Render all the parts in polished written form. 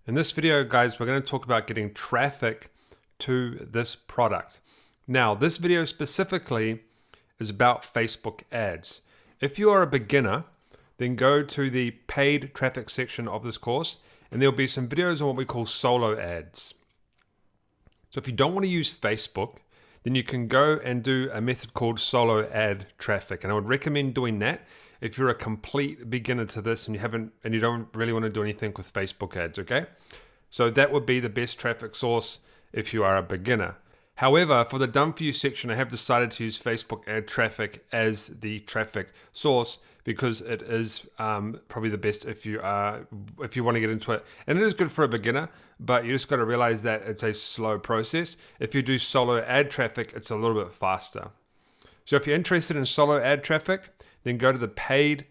In this video, guys, we're going to talk about getting traffic to this product. Now, this video specifically is about Facebook ads. If you are a beginner, then go to the paid traffic section of this course, and there'll be some videos on what we call solo ads. So if you don't want to use Facebook, then you can go and do a method called solo ad traffic. And I would recommend doing that if you're a complete beginner to this and you don't really want to do anything with Facebook ads, okay? So that would be the best traffic source if you are a beginner. However, for the done for you section, I have decided to use Facebook ad traffic as the traffic source because it is probably the best if you want to get into it. And it is good for a beginner, but you just got to realize that it's a slow process. If you do solo ad traffic, it's a little bit faster. So if you're interested in solo ad traffic, then go to the paid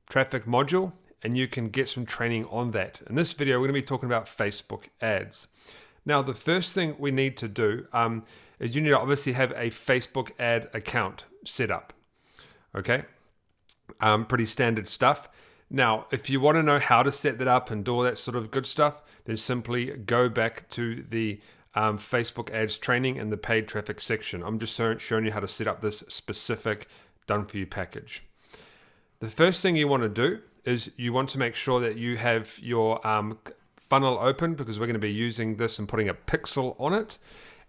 traffic module and you can get some training on that. In this video, we're going to be talking about Facebook ads. Now, the first thing we need to do is you need to obviously have a Facebook ad account set up. Okay, pretty standard stuff. Now, if you want to know how to set that up and do all that sort of good stuff, then simply go back to the Facebook ads training in the paid traffic section. I'm just showing you how to set up this specific done for you package. The first thing you want to do is you want to make sure that you have your funnel open, because we're going to be using this and putting a pixel on it.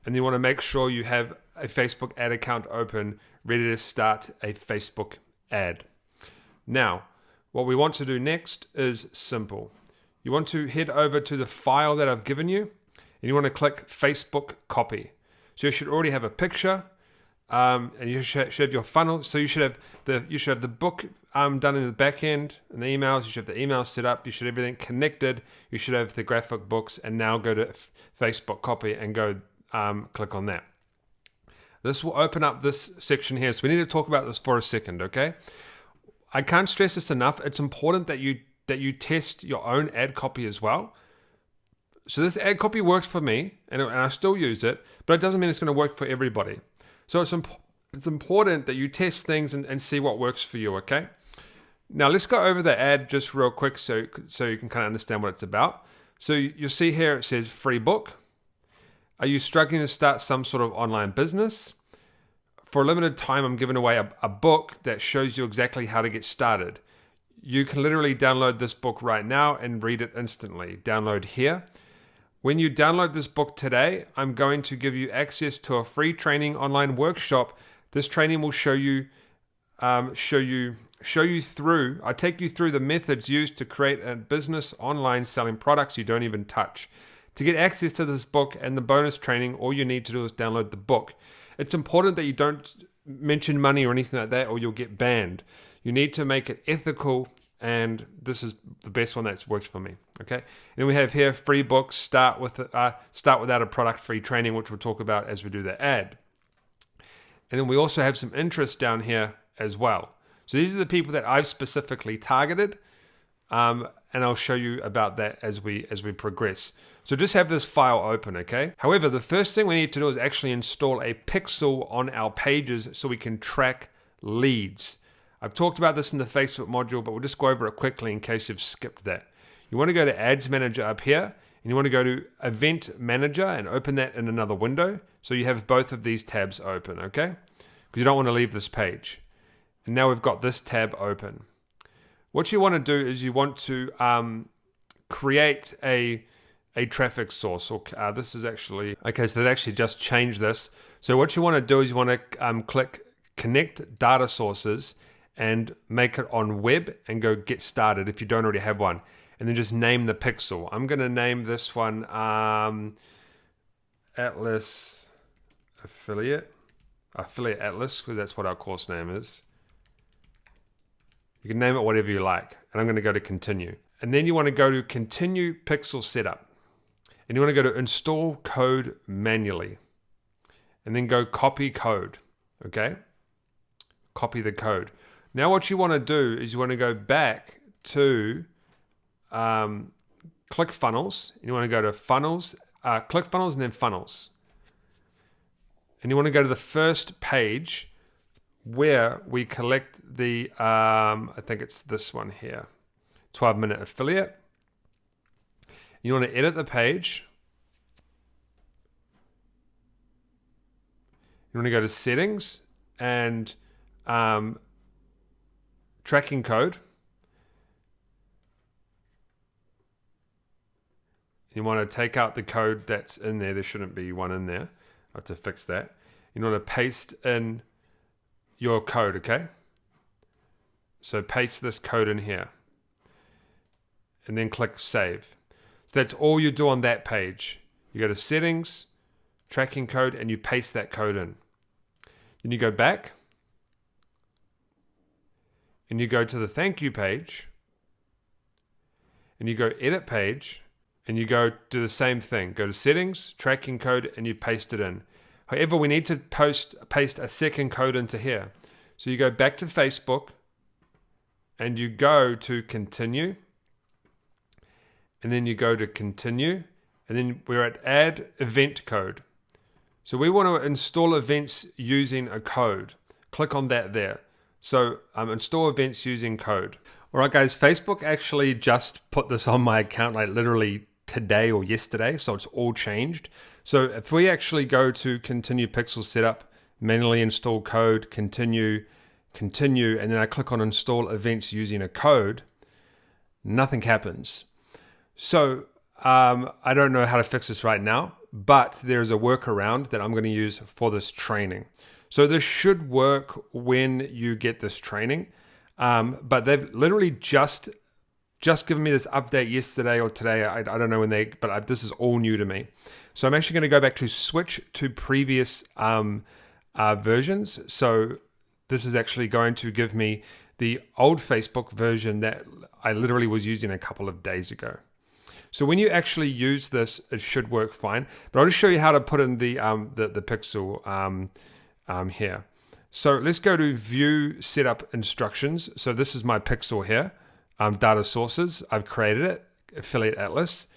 And you want to make sure you have a Facebook ad account open, ready to start a Facebook ad. Now, what we want to do next is simple. You want to head over to the file that I've given you, and you want to click Facebook copy. So you should already have a picture, and you should have your funnel. So you should have the book done in the back end, and the emails. You should have the email set up. You should have everything connected. You should have the graphic books, and now go to Facebook copy and go click on that. This will open up this section here. So we need to talk about this for a second, okay? I can't stress this enough. It's important that you test your own ad copy as well. So this ad copy works for me, and I still use it, but it doesn't mean it's going to work for everybody. So it's important that you test things and see what works for you, okay? Now let's go over the ad just real quick so you can kind of understand what it's about. So you'll see here it says free book. Are you struggling to start some sort of online business? For a limited time, I'm giving away a book that shows you exactly how to get started. You can literally download this book right now and read it instantly. Download here. When you download this book today, I'm going to give you access to a free training online workshop. This training will show you through. I take you through the methods used to create a business online selling products you don't even touch. To get access to this book and the bonus training, all you need to do is download the book. It's important that you don't mention money or anything like that, or you'll get banned. You need to make it ethical, and this is the best one that's worked for me. Okay, and we have here free books. Start without a product, free training, which we'll talk about as we do the ad. And then we also have some interest down here as well. So these are the people that I've specifically targeted, and I'll show you about that as we progress. So just have this file open, okay? However, the first thing we need to do is actually install a pixel on our pages so we can track leads. I've talked about this in the Facebook module, but we'll just go over it quickly in case you've skipped that. You want to go to Ads Manager up here, and you want to go to Event Manager and open that in another window. So you have both of these tabs open, okay? Because you don't want to leave this page. And now we've got this tab open. What you want to do is you want to create a traffic source. This is actually, okay, so they actually just changed this. So what you want to do is you want to click Connect Data Sources and make it on web and go get started if you don't already have one. And then just name the pixel. I'm going to name this one Atlas Affiliate Atlas, because that's what our course name is. You can name it whatever you like. And I'm going to go to continue. And then you want to go to continue pixel setup. And you want to go to install code manually. And then go copy code. Okay? Copy the code. Now what you want to do is you want to go back to ClickFunnels. And you want to go to funnels, ClickFunnels, and then funnels. And you want to go to the first page where we collect the, I think it's this one here, 12-minute affiliate. You want to edit the page. You want to go to settings and tracking code. You want to take out the code that's in there. There shouldn't be one in there. I have to fix that. You want to paste in your code, okay? So paste this code in here. And then click save. So that's all you do on that page. You go to settings, tracking code, and you paste that code in. Then you go back and you go to the thank you page and you go edit page and you go do the same thing. Go to settings, tracking code, and you paste it in. However, we need to paste a second code into here. So you go back to Facebook and you go to continue. And then you go to continue. And then we're at add event code. So we want to install events using a code. Click on that there. So install events using code. All right, guys, Facebook actually just put this on my account like literally today or yesterday. So it's all changed. So if we actually go to continue pixel setup, manually install code, continue, and then I click on install events using a code, nothing happens. So I don't know how to fix this right now, but there's a workaround that I'm going to use for this training. So this should work when you get this training, but they've literally just given me this update yesterday or today. I don't know when but this is all new to me. So I'm actually going to go back to switch to previous versions. So this is actually going to give me the old Facebook version that I literally was using a couple of days ago. So when you actually use this, it should work fine. But I'll just show you how to put in the pixel here. So let's go to view setup instructions. So this is my pixel here, data sources. I've created it, affiliate atlas,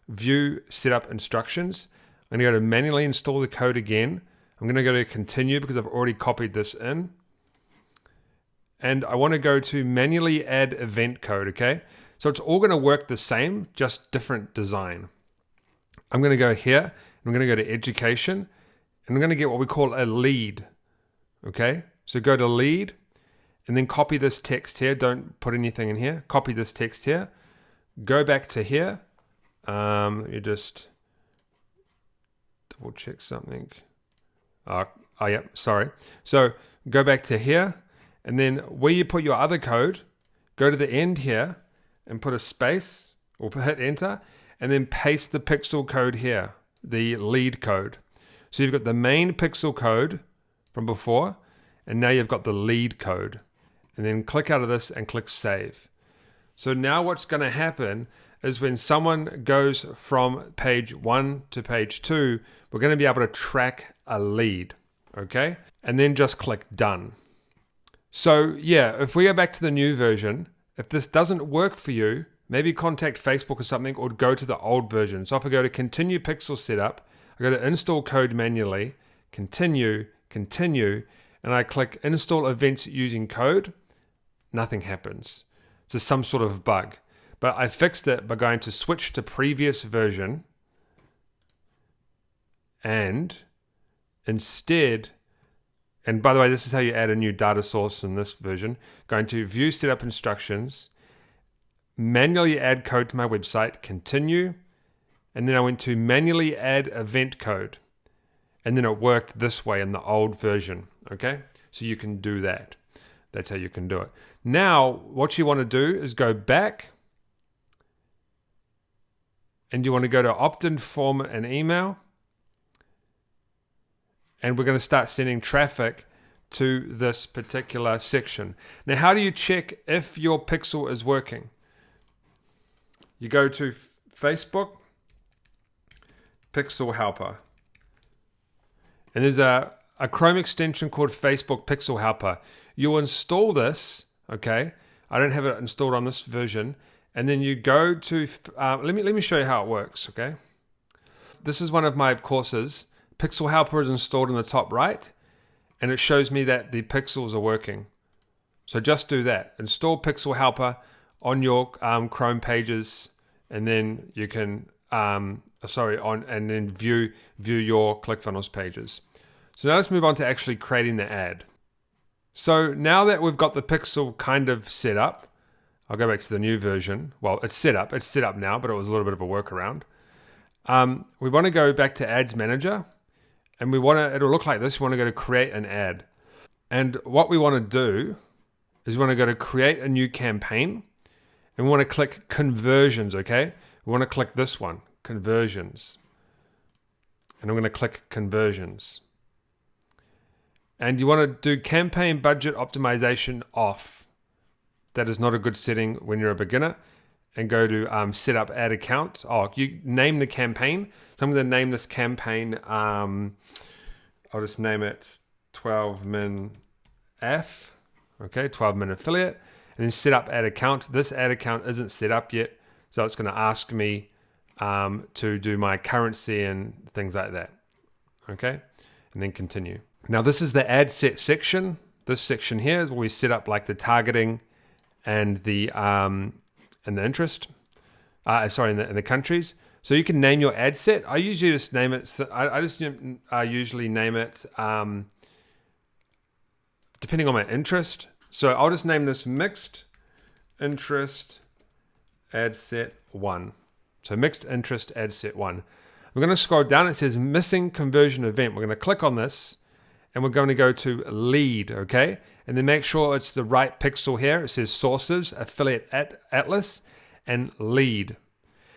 view setup instructions. I'm going to go to manually install the code again. I'm going to go to continue because I've already copied this in. And I want to go to manually add event code, okay? So it's all going to work the same, just different design. I'm going to go here, I'm going to go to education, and I'm going to get what we call a lead, okay? So go to lead, and then copy this text here. Don't put anything in here. Copy this text here. Go back to here. Let me just double check something. Oh yeah, sorry. So go back to here, and then where you put your other code, go to the end here, and put a space or hit enter and then paste the pixel code here, the lead code. So you've got the main pixel code from before and now you've got the lead code, and then click out of this and click save. So now what's going to happen is when someone goes from page 1 to page 2, we're going to be able to track a lead, okay? And then just click done. So yeah, if we go back to the new version, if this doesn't work for you, maybe contact Facebook or something, or go to the old version. So if I go to continue pixel setup, I go to install code manually, continue, and I click install events using code, nothing happens. So some sort of bug. But I fixed it by going to switch to previous version, and instead, and by the way, this is how you add a new data source in this version. Going to view setup instructions, manually add code to my website, continue, and then I went to manually add event code. And then it worked this way in the old version, okay? So you can do that. That's how you can do it. Now, what you want to do is go back, and you want to go to opt-in form and email. And we're going to start sending traffic to this particular section. Now, how do you check if your pixel is working? You go to Facebook, Pixel Helper. And there's a Chrome extension called Facebook Pixel Helper. You'll install this, okay? I don't have it installed on this version. And then you go to, let me show you how it works, okay? This is one of my courses. Pixel Helper is installed in the top right, and it shows me that the pixels are working. So just do that. Install Pixel Helper on your Chrome pages, and then you can and then view your ClickFunnels pages. So now let's move on to actually creating the ad. So now that we've got the pixel kind of set up, I'll go back to the new version. Well, it's set up now, but it was a little bit of a workaround. We want to go back to Ads Manager, and it'll look like this. We want to go to create an ad. And what we want to do is we want to go to create a new campaign, and we want to click conversions, okay? We want to click this one, conversions. And I'm going to click conversions. And you want to do campaign budget optimization off. That is not a good setting when you're a beginner. And go to set up ad account. You name the campaign. So I'm going to name this campaign, I'll just name it 12 min F. Okay, 12 min affiliate. And then set up ad account. This ad account isn't set up yet. So it's going to ask me to do my currency and things like that. Okay, and then continue. Now this is the ad set section. This section here is where we set up like the targeting and the interest. In the countries. So you can name your ad set. I usually just name it. I usually name it depending on my interest. So I'll just name this mixed interest ad set 1. So mixed interest ad set 1. We're going to scroll down. It says missing conversion event. We're going to click on this. And we're going to go to lead, okay? And then make sure it's the right pixel here. It says sources, affiliate atlas, and lead.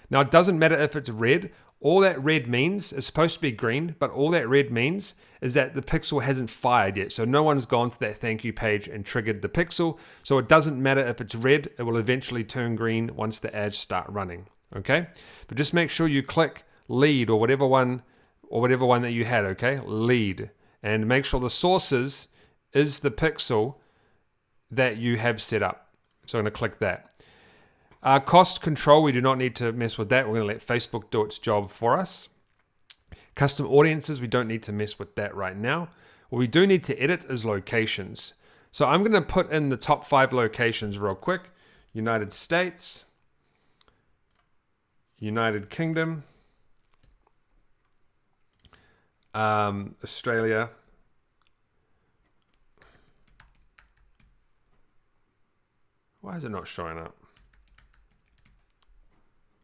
Now, it doesn't matter if it's red. All that red means, it's supposed to be green, but all that red means is that the pixel hasn't fired yet. So no one's gone to that thank you page and triggered the pixel. So it doesn't matter if it's red. It will eventually turn green once the ads start running, okay? But just make sure you click lead or whatever one that you had, okay? Lead. And make sure the sources is the pixel that you have set up. So I'm going to click that. Cost control, we do not need to mess with that. We're going to let Facebook do its job for us. Custom audiences, we don't need to mess with that right now. What we do need to edit is locations. So I'm going to put in the top 5 locations real quick. United States, United Kingdom, Australia, why is it not showing up?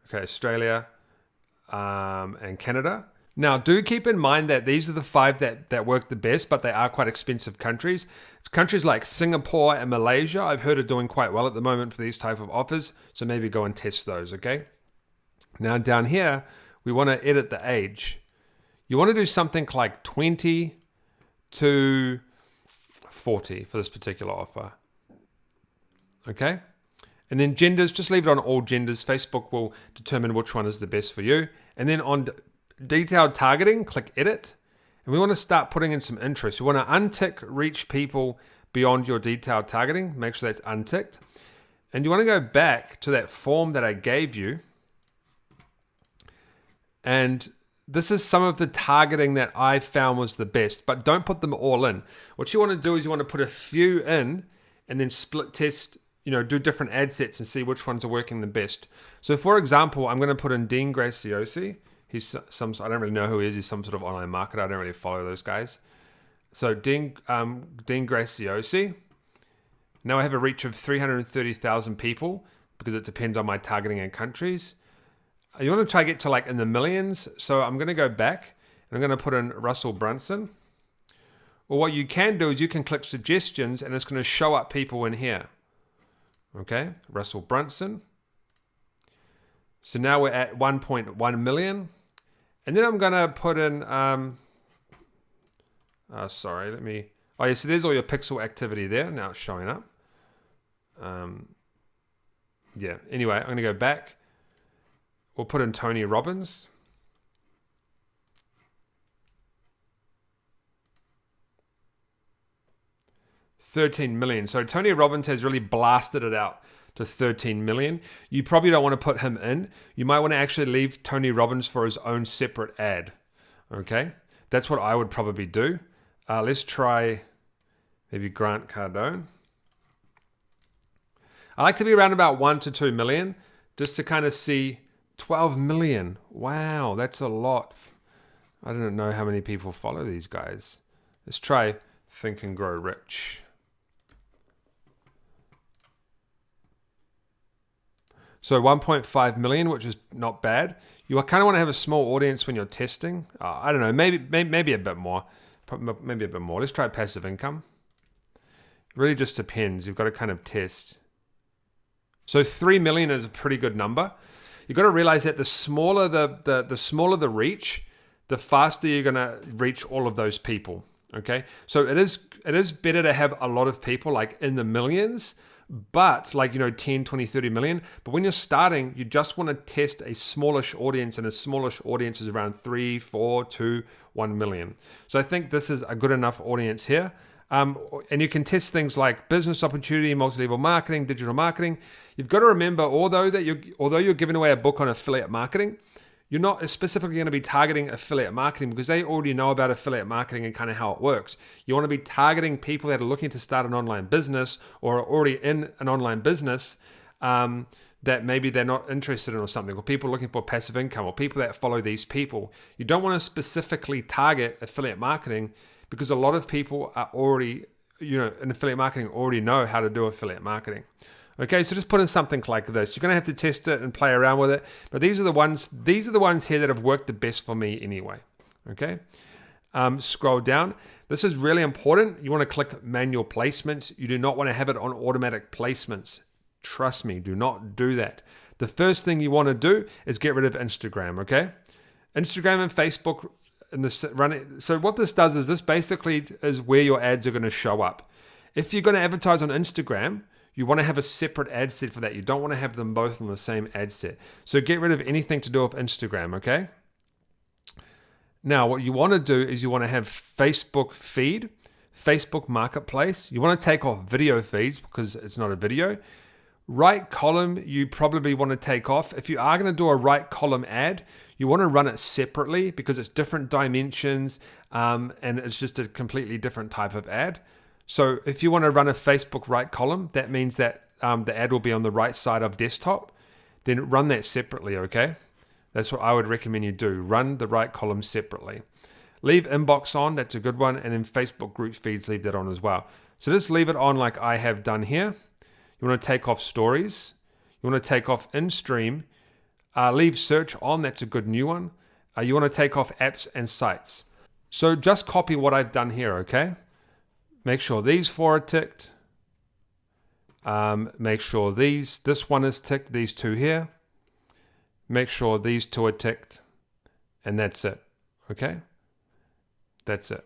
Okay, Australia and Canada. Now, do keep in mind that these are the 5 that work the best, but they are quite expensive countries. Countries like Singapore and Malaysia, I've heard are doing quite well at the moment for these type of offers, so maybe go and test those, okay? Now, down here, we want to edit the age. You want to do something like 20 to 40 for this particular offer. Okay? And then genders, just leave it on all genders. Facebook will determine which one is the best for you. And then on detailed targeting, click edit. And we want to start putting in some interest. We want to untick reach people beyond your detailed targeting. Make sure that's unticked. And you want to go back to that form that I gave you. And this is some of the targeting that I found was the best, but don't put them all in. What you want to do is you want to put a few in and then split test, do different ad sets and see which ones are working the best. So for example, I'm going to put in Dean Graciosi. He's I don't really know who he is. He's some sort of online marketer. I don't really follow those guys. So Dean Graciosi. Now I have a reach of 330,000 people because it depends on my targeting and countries. You want to try to get to like in the millions. So I'm going to go back and I'm going to put in Russell Brunson. Or what you can do is you can click suggestions and it's going to show up people in here. Okay, Russell Brunson. So now we're at 1.1 million. And then I'm going to put in, so there's all your pixel activity there. Now it's showing up. Anyway, I'm going to go back. We'll put in Tony Robbins. $13 million. So Tony Robbins has really blasted it out to 13 million. You probably don't want to put him in. You might want to actually leave Tony Robbins for his own separate ad. Okay, that's what I would probably do. Let's try maybe Grant Cardone. I like to be around about 1 to 2 million just to kind of see 12 million. Wow, that's a lot. I don't know how many people follow these guys. Let's try Think and Grow Rich. So 1.5 million, which is not bad. You kind of want to have a small audience when you're testing. I don't know, maybe a bit more. Maybe a bit more. Let's try passive income. It really just depends. You've got to kind of test. So 3 million is a pretty good number. You've got to realize that the smaller the smaller the reach, the faster you're going to reach all of those people. Okay, so it is better to have a lot of people like in the millions, but like, 10, 20, 30 million. But when you're starting, you just want to test a smallish audience, and a smallish audience is around 3, 4, 2, 1 million. So I think this is a good enough audience here. And you can test things like business opportunity, multi-level marketing, digital marketing. You've got to remember, although you're giving away a book on affiliate marketing, you're not specifically going to be targeting affiliate marketing because they already know about affiliate marketing and kind of how it works. You want to be targeting people that are looking to start an online business or are already in an online business that maybe they're not interested in or something, or people looking for passive income, or people that follow these people. You don't want to specifically target affiliate marketing because a lot of people are already, in affiliate marketing already know how to do affiliate marketing. Okay, so just put in something like this. You're going to have to test it and play around with it, but these are the ones here that have worked the best for me anyway. Okay, scroll down. This is really important. You want to click manual placements. You do not want to have it on automatic placements. Trust me, do not do that. The first thing you want to do is get rid of Instagram. Okay, Instagram and Facebook. So what this does is this basically is where your ads are going to show up. If you're going to advertise on Instagram, you want to have a separate ad set for that. You don't want to have them both on the same ad set. So get rid of anything to do with Instagram, okay? Now, what you want to do is you want to have Facebook feed, Facebook marketplace. You want to take off video feeds because it's not a video. Right column, you probably want to take off. If you are going to do a right column ad, you want to run it separately because it's different dimensions and it's just a completely different type of ad. So if you want to run a Facebook right column, that means that the ad will be on the right side of desktop. Then run that separately, okay? That's what I would recommend you do. Run the right column separately. Leave inbox on, that's a good one. And then Facebook group feeds, leave that on as well. So just leave it on like I have done here. You want to take off stories. You want to take off in-stream. Leave search on, that's a good new one. You want to take off apps and sites. So just copy what I've done here, okay? Make sure these 4 are ticked. Make sure this one is ticked, these 2 here. Make sure these 2 are ticked. And that's it, okay? That's it.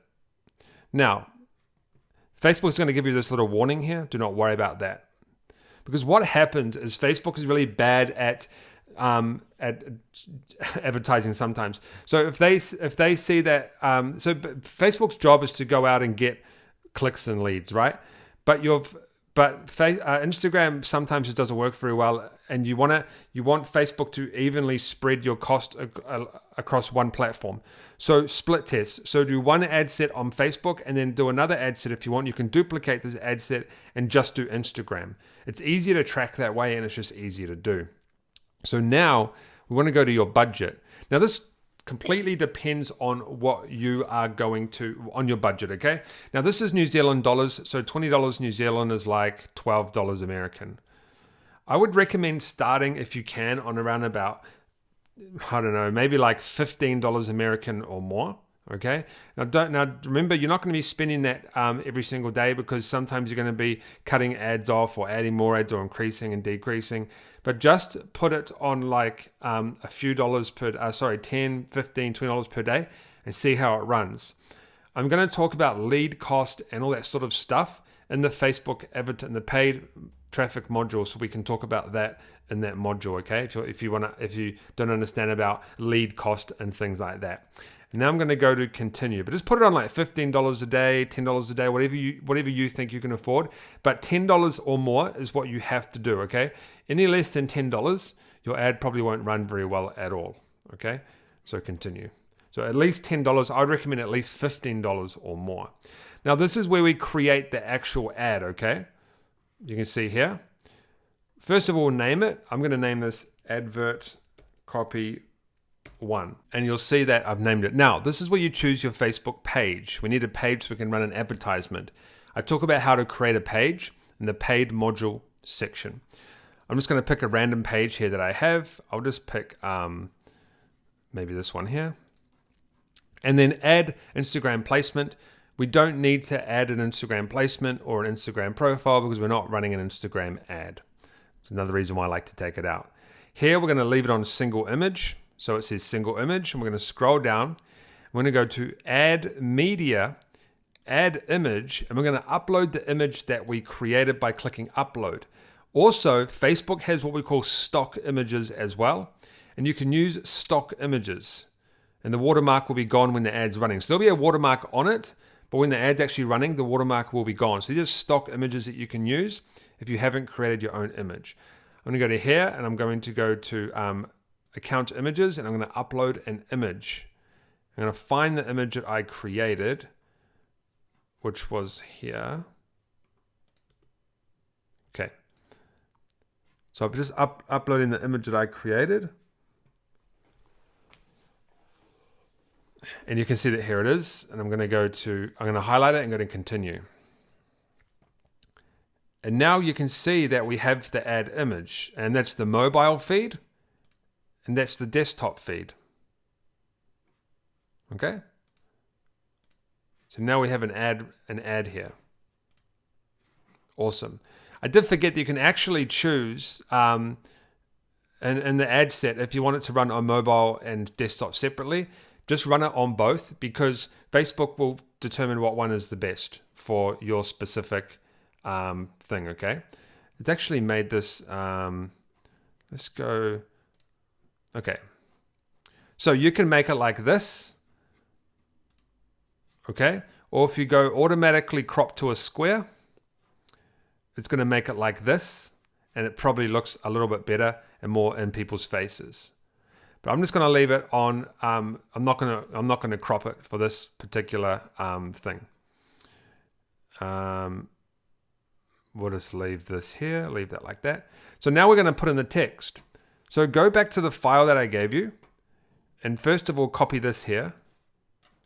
Now, Facebook's going to give you this little warning here. Do not worry about that. Because what happens is Facebook is really bad at advertising sometimes. So if they see that, so Facebook's job is to go out and get clicks and leads, right? But Instagram sometimes it doesn't work very well, and you want Facebook to evenly spread your cost across one platform. So split test. So do one ad set on Facebook and then do another ad set if you want. You can duplicate this ad set and just do Instagram. It's easier to track that way, and it's just easier to do. So now we want to go to your budget. Now this completely depends on what you are going to, on your budget, okay? Now this is New Zealand dollars, so $20 New Zealand is like $12 American. I would recommend starting, if you can, on around about, I don't know, maybe like $15 American or more, okay? Now remember, you're not going to be spending that every single day because sometimes you're going to be cutting ads off or adding more ads or increasing and decreasing. But just put it on like a few dollars per, $10, $15, $20 per day and see how it runs. I'm going to talk about lead cost and all that sort of stuff in the Facebook in the paid traffic module, so we can talk about that in that module, okay? If you don't understand about lead cost and things like that. And now I'm going to go to continue, but just put it on like $15 a day, $10 a day, whatever you think you can afford. But $10 or more is what you have to do, okay? Any less than $10, your ad probably won't run very well at all, okay? So continue. So at least $10, I would recommend at least $15 or more. Now this is where we create the actual ad, okay? You can see here. First of all, name it. I'm going to name this advert copy one, and you'll see that I've named it. Now, this is where you choose your Facebook page. We need a page so we can run an advertisement. I talk about how to create a page in the paid module section. I'm just going to pick a random page here that I have. I'll just pick maybe this one here. And then add Instagram placement. We don't need to add an Instagram placement or an Instagram profile because we're not running an Instagram ad. It's another reason why I like to take it out. Here we're going to leave it on single image. So it says single image, and we're going to scroll down. We're going to go to add media, add image, and we're going to upload the image that we created by clicking upload. Also, Facebook has what we call stock images as well, and you can use stock images, and the watermark will be gone when the ad's running. So there'll be a watermark on it, but when the ad's actually running, the watermark will be gone. So these are stock images that you can use if you haven't created your own image. I'm going to go to here, and I'm going to go to account images, and I'm going to upload an image. I'm going to find the image that I created, which was here. Okay. So I'm just uploading the image that I created. And you can see that here it is. And I'm going to highlight it and go to continue. And now you can see that we have the add image, and that's the mobile feed. And that's the desktop feed. Okay. So now we have an ad here. Awesome. I did forget that you can actually choose in the ad set, if you want it to run on mobile and desktop separately, just run it on both, because Facebook will determine what one is the best for your specific thing. Okay. It's actually made this, let's go. Okay, so you can make it like this, okay? Or if you go automatically crop to a square, it's going to make it like this, and it probably looks a little bit better and more in people's faces. But I'm just going to leave it on. I'm not going to crop it for this particular thing. We'll just leave this here, leave that like that. So now we're going to put in the text. So go back to the file that I gave you, and first of all, copy this here,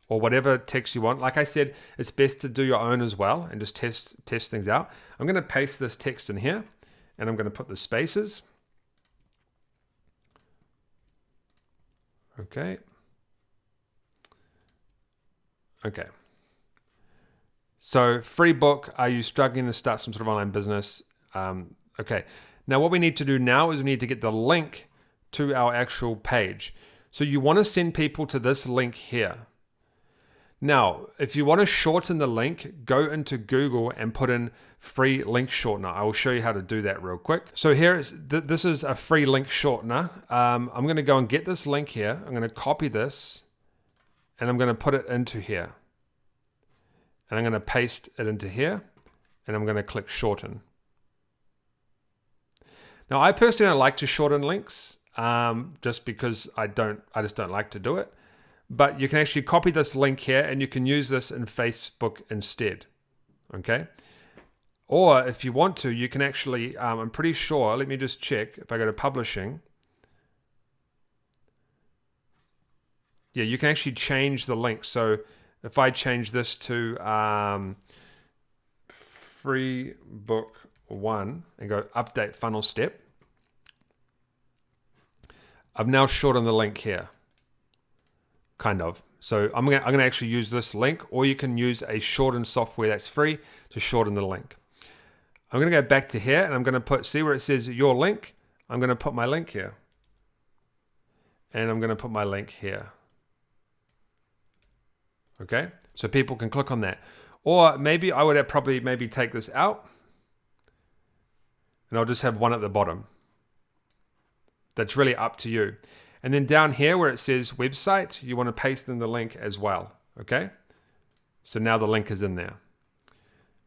or whatever text you want. Like I said, it's best to do your own as well and just test things out. I'm going to paste this text in here, and I'm going to put the spaces. Okay. Okay. So free book, are you struggling to start some sort of online business? Okay. Now what we need to do now is we need to get the link to our actual page. So you want to send people to this link here. Now, if you want to shorten the link, go into Google and put in free link shortener. I will show you how to do that real quick. So here is this is a free link shortener. I'm going to go and get this link here. I'm going to copy this, and I'm going to put it into here. And I'm going to paste it into here, and I'm going to click shorten. Now, I personally don't like to shorten links, just because I just don't like to do it. But you can actually copy this link here, and you can use this in Facebook instead. Okay. Or if you want to, you can actually, I'm pretty sure, let me just check. If I go to publishing, yeah, you can actually change the link. So if I change this to free book 1 and go update funnel step, I've now shortened the link here, kind of. So I'm gonna actually use this link, or you can use a shortened software that's free to shorten the link. I'm gonna go back to here, and I'm gonna see where it says your link. I'm gonna put my link here, and I'm gonna put my link here. Okay, so people can click on that. Or maybe I would probably take this out, and I'll just have one at the bottom. That's really up to you. And then down here where it says website, you want to paste in the link as well. Okay, so now the link is in there.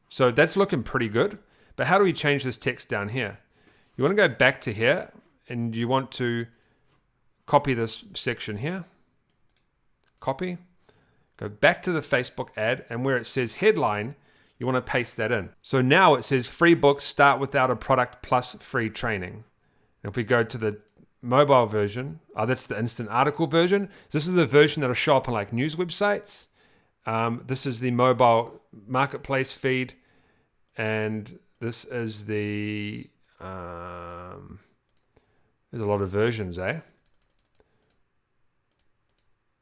So that's looking pretty good. But how do we change this text down here? You want to go back to here, and you want to copy this section here. Copy. Go back to the Facebook ad, and where it says headline, you want to paste that in. So now it says free books start without a product plus free training. And if we go to the mobile version. That's the instant article version. This is the version that'll show up on like news websites. This is the mobile marketplace feed, and this is the there's a lot of versions, eh?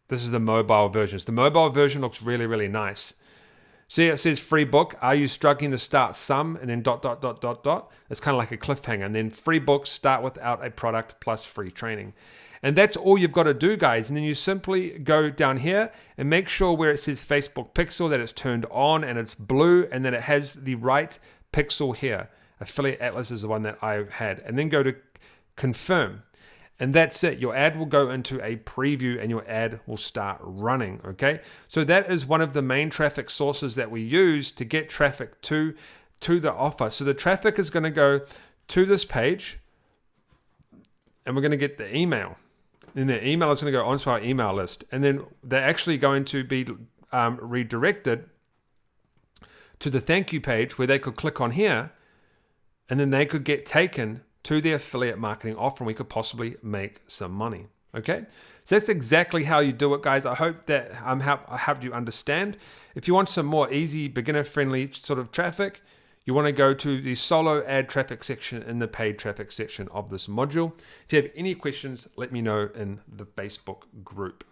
This is the mobile version. So the mobile version looks really, really nice. See, it says free book. Are you struggling to start some? And then ... It's kind of like a cliffhanger. And then free books, start without a product plus free training. And that's all you've got to do, guys. And then you simply go down here and make sure where it says Facebook Pixel that it's turned on and it's blue and that it has the right pixel here. Affiliate Atlas is the one that I've had. And then go to confirm. And that's it. Your ad will go into a preview and your ad will start running, okay? So that is one of the main traffic sources that we use to get traffic to the offer. So the traffic is going to go to this page and we're going to get the email. And the email is going to go onto our email list. And then they're actually going to be redirected to the thank you page where they could click on here and then they could get taken to the affiliate marketing offer and we could possibly make some money. Okay, so that's exactly how you do it, guys. I hope that I helped you understand. If you want some more easy, beginner-friendly sort of traffic, you want to go to the solo ad traffic section in the paid traffic section of this module. If you have any questions, let me know in the Facebook group.